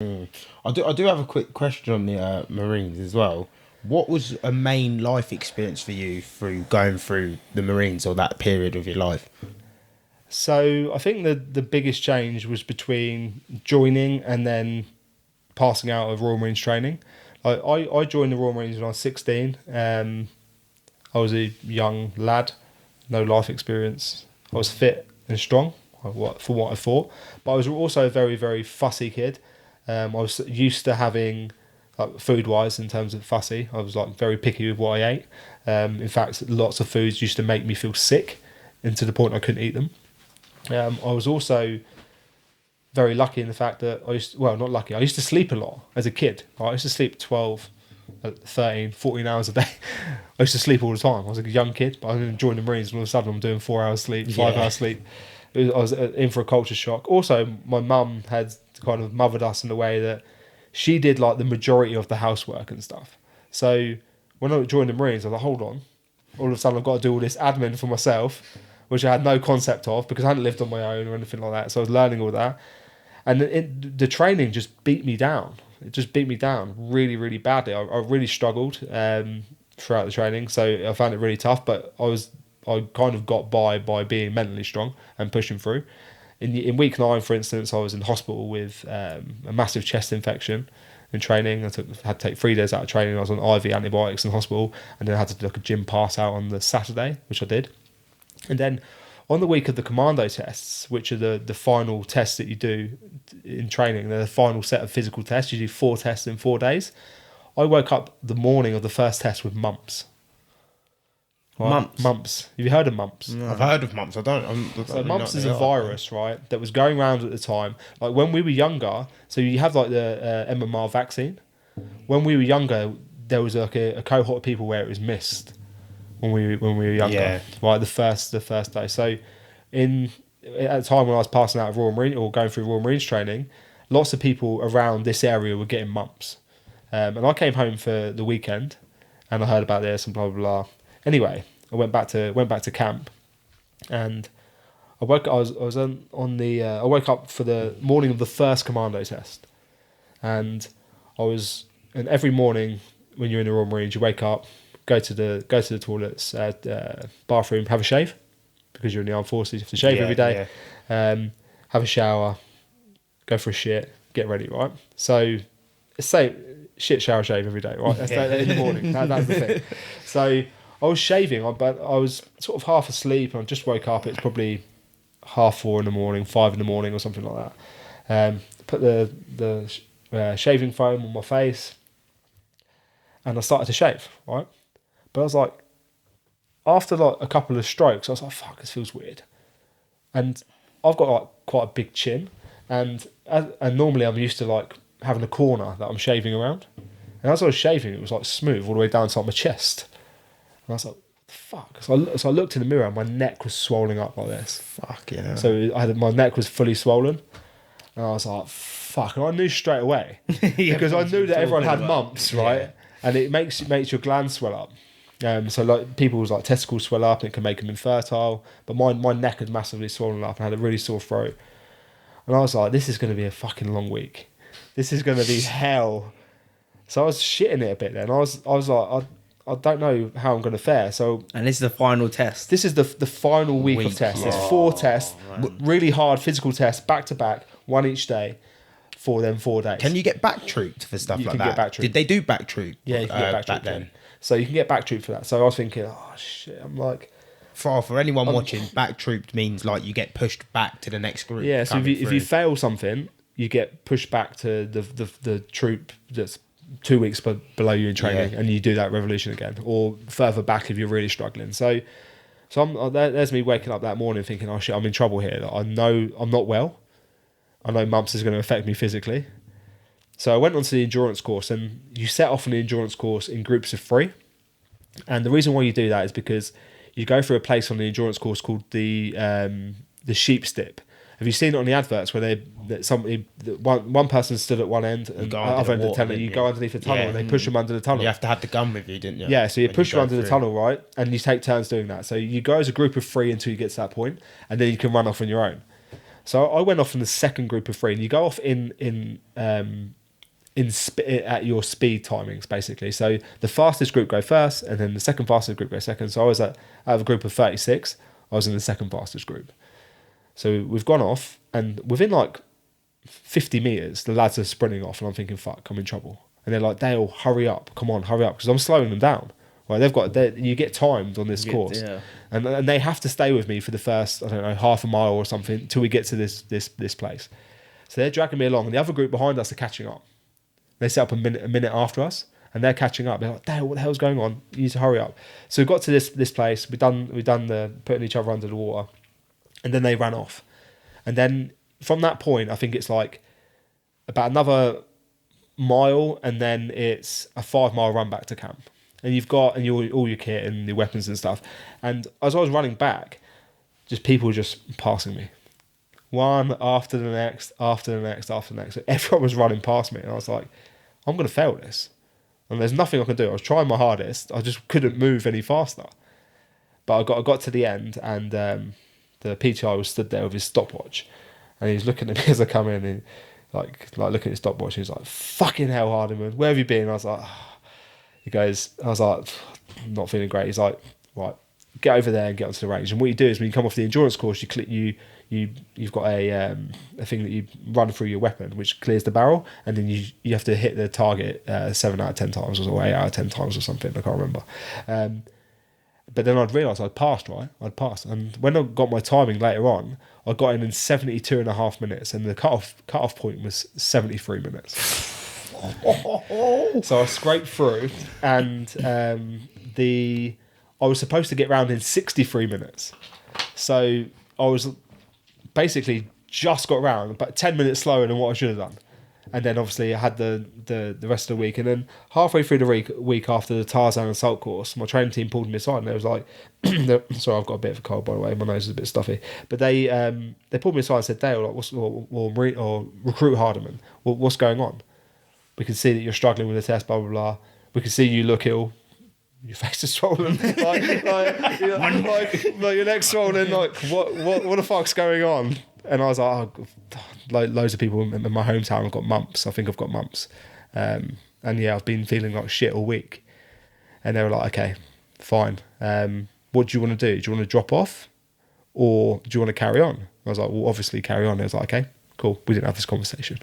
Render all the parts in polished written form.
I do have a quick question on the Marines as well. What was a main life experience for you through going through the Marines or that period of your life? So I think the biggest change was between joining and then passing out of Royal Marines training. I joined the Royal Marines when I was 16. I was a young lad, no life experience. I was fit and strong for what I thought, but I was also a very, very fussy kid. I was used to having, like, food-wise, in terms of fussy, I was like very picky with what I ate. In fact, lots of foods used to make me feel sick, and to the point I couldn't eat them. I was also very lucky in the fact that not lucky, I used to sleep a lot as a kid. I used to sleep 12, 13, 14 hours a day. I used to sleep all the time. I was like a young kid, but I joined the Marines and all of a sudden I'm doing 4 hours sleep, 5 hours sleep. I was in for a culture shock. Also, my mum had kind of mothered us in a way that she did like the majority of the housework and stuff. So when I joined the Marines, I was like, hold on. All of a sudden I've got to do all this admin for myself, which I had no concept of because I hadn't lived on my own or anything like that. So I was learning all that. And the training just beat me down. It just beat me down really, really badly. I really struggled throughout the training. So I found it really tough, but I kind of got by being mentally strong and pushing through. In week 9, for instance, I was in hospital with a massive chest infection in training. I had to take 3 days out of training. I was on IV antibiotics in hospital, and then I had to do like a gym pass out on the Saturday, which I did. And then on the week of the commando tests, which are the final tests that you do in training, they're the final set of physical tests. You do 4 tests in 4 days. I woke up the morning of the first test with mumps. Right? Mumps? Mumps. Have you heard of mumps? No. I've heard of mumps. So mumps is a virus, right, that was going around at the time. Like when we were younger, so you have like the MMR vaccine. When we were younger, there was like a cohort of people where it was missed. When we were younger, right, the first day. So at the time when I was passing out of Royal Marine or going through Royal Marines training, lots of people around this area were getting mumps. And I came home for the weekend, and I heard about this and blah blah blah. Anyway, I went back to camp, and I woke up for the morning of the first commando test, and every morning when you're in the Royal Marines, you wake up, go to the toilets, bathroom, have a shave, because you're in the armed forces, you have to shave every day, have a shower, go for a shit, get ready, right? So say shit, shower, shave every day, right? That's in the morning. That's the thing. So I was shaving, but I was sort of half asleep, and I just woke up. It's probably 4:30 in the morning, 5 in the morning, or something like that. Put the shaving foam on my face, and I started to shave, right? But I was like, after like a couple of strokes, I was like, fuck, this feels weird. And I've got like quite a big chin, and normally I'm used to like having a corner that I'm shaving around. And as I was shaving, it was like smooth all the way down to like my chest. And I was like, what the fuck? So I looked in the mirror, and my neck was swelling up like this. Fuck yeah. So my neck was fully swollen, and I was like, fuck. And I knew straight away because I knew that everyone had mumps, right? Yeah. And it makes your glands swell up. So like people's like testicles swell up, and it can make them infertile. But my neck had massively swollen up, and I had a really sore throat. And I was like, this is going to be a fucking long week. This is going to be hell. So I was shitting it a bit then. I was like, I don't know how I'm going to fare. And this is the final test. This is the final week of tests. There's 4 tests, really hard physical tests, back to back, one each day, for them 4 days. Can you get back trooped for stuff like that? Get back trooped. Did they do back troop? Yeah, you can get back trooped then. So you can get back trooped for that. So I was thinking, oh shit, I'm like... For anyone watching, back trooped means like you get pushed back to the next group. Yeah, so if you fail something, you get pushed back to the troop that's 2 weeks below you in training, and you do that revolution again, or further back if you're really struggling. So there's me waking up that morning thinking, oh shit, I'm in trouble here. I know I'm not well. I know mumps is going to affect me physically. So I went onto the endurance course, and you set off on the endurance course in groups of 3. And the reason why you do that is because you go through a place on the endurance course called the sheep stip. Have you seen it on the adverts where one person stood at one end and the other end of the tunnel? You go underneath the tunnel, and they push them under the tunnel. You have to have the gun with you, didn't you? Yeah, so you push them under the tunnel, right? And you take turns doing that. So you go as a group of 3 until you get to that point, and then you can run off on your own. So I went off in the second group of 3, and you go off at your speed timings, basically. So the fastest group go first, and then the second fastest group go second. So I was out of a group of 36, I was in the second fastest group. So we've gone off, and within like 50 meters, the lads are sprinting off, and I'm thinking, fuck, I'm in trouble. And they're like, Dale, hurry up, come on, hurry up, because I'm slowing them down. Right, you get timed on this course, and they have to stay with me for the first, I don't know, half a mile or something till we get to this place. So they're dragging me along, and the other group behind us are catching up. They set up a minute after us, and they're catching up. They're like, Dale, what the hell's going on? You need to hurry up. So we got to this place. We've done the putting each other under the water, and then they ran off. And then from that point, I think it's like about another mile, and then it's a 5-mile run back to camp. And you've got all your kit and your weapons and stuff. And as I was running back, just people just passing me, one after the next, after the next, after the next. So everyone was running past me, and I was like, I'm going to fail this. And there's nothing I can do. I was trying my hardest. I just couldn't move any faster. But I got to the end, and the PTI was stood there with his stopwatch, and he was looking at me as I come in, and like looking at his stopwatch. He was like, "Fucking hell, Hardiman, where have you been?" I was like, oh. I was like, I'm not feeling great. He's like, right, get over there and get onto the range. And what you do is when you come off the endurance course, you've got a thing that you run through your weapon, which clears the barrel, and then you have to hit the target 7 out of 10 times or 8 out of 10 times or something. I can't remember. But then I'd realised I'd passed, right? I'd passed. And when I got my timing later on, I got in 72.5 minutes, and the cut-off point was 73 minutes. So I scraped through, and I was supposed to get round in 63 minutes. So I was basically just got round, about 10 minutes slower than what I should have done. And then obviously I had the rest of the week. And then halfway through the week after the Tarzan assault course, my training team pulled me aside, and they was like, sorry, I've got a bit of a cold, by the way, my nose is a bit stuffy. But they pulled me aside and said, Dale, like, or recruit Hardiman, what's going on? We can see that you're struggling with the test, blah, blah, blah. We can see you look ill. Your face is swollen. like your neck's swollen. Like, what the fuck's going on? And I was like, oh, loads of people in my hometown have got mumps. I think I've got mumps. And yeah, I've been feeling like shit all week. And they were like, okay, fine. What do you want to do? Do you want to drop off? Or do you want to carry on? I was like, well, obviously carry on. They was like, okay, cool. We didn't have this conversation.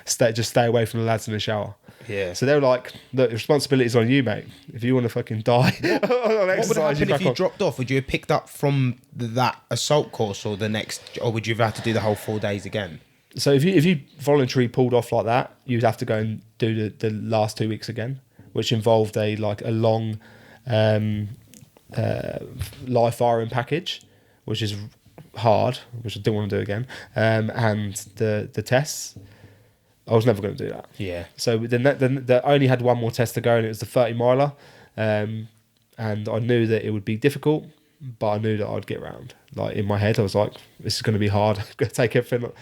Just stay away from the lads in the shower. Yeah. So they were like, look, the responsibility's on you, mate. If you want to fucking die on exercise, what would happen if you dropped off? Would you have picked up from that assault course or the next, or would you have had to do the whole 4 days again? So if you voluntarily pulled off like that, you'd have to go and do the last 2 weeks again, which involved a long live firing package, which is hard, which I didn't want to do again, and the tests. I was never going to do that. Yeah. So then they only had one more test to go, and it was the 30-miler. And I knew that it would be difficult, but I knew that I'd get round. Like in my head, I was like, "This is going to be hard. I'm going to take everything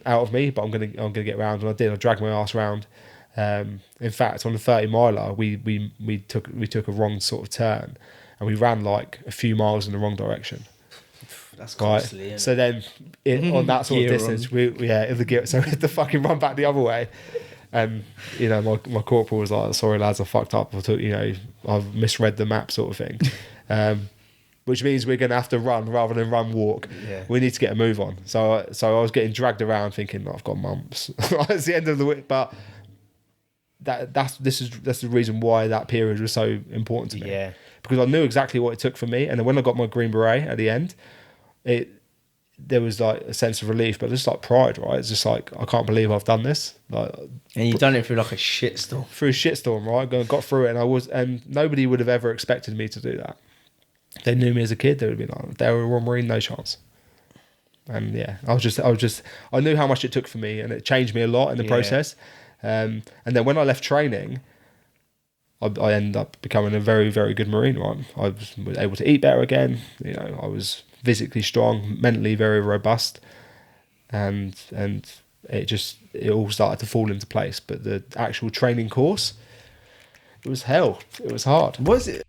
out of me, but I'm going to get round." And I did. I dragged my ass round. In fact, on the 30-miler, we took a wrong sort of turn, and we ran like a few miles in the wrong direction. That's costly. Right. So then, on that sort of distance, in the gear, so we had to fucking run back the other way. And my corporal was like, "Sorry lads, I fucked up. I've misread the map," sort of thing. Which means we're going to have to run rather than walk. Yeah. We need to get a move on. So I was getting dragged around, thinking, I've got mumps. It's the end of the week, but that's the reason why that period was so important to me. Yeah. Because I knew exactly what it took for me, and then when I got my green beret at the end, there was like a sense of relief, but it's like pride, right? It's just like, I can't believe I've done this. Like, and you've done it through like a shitstorm. Through a shitstorm, right? Got through it, and nobody would have ever expected me to do that. If they knew me as a kid, they would have been like, they were a Royal Marine, no chance. And yeah, I knew how much it took for me, and it changed me a lot in the process. And then when I left training, I ended up becoming a very, very good Marine, right? I was able to eat better again. I was physically strong, mentally very robust, and it all started to fall into place. But the actual training course, it was hell. It was hard. Was it?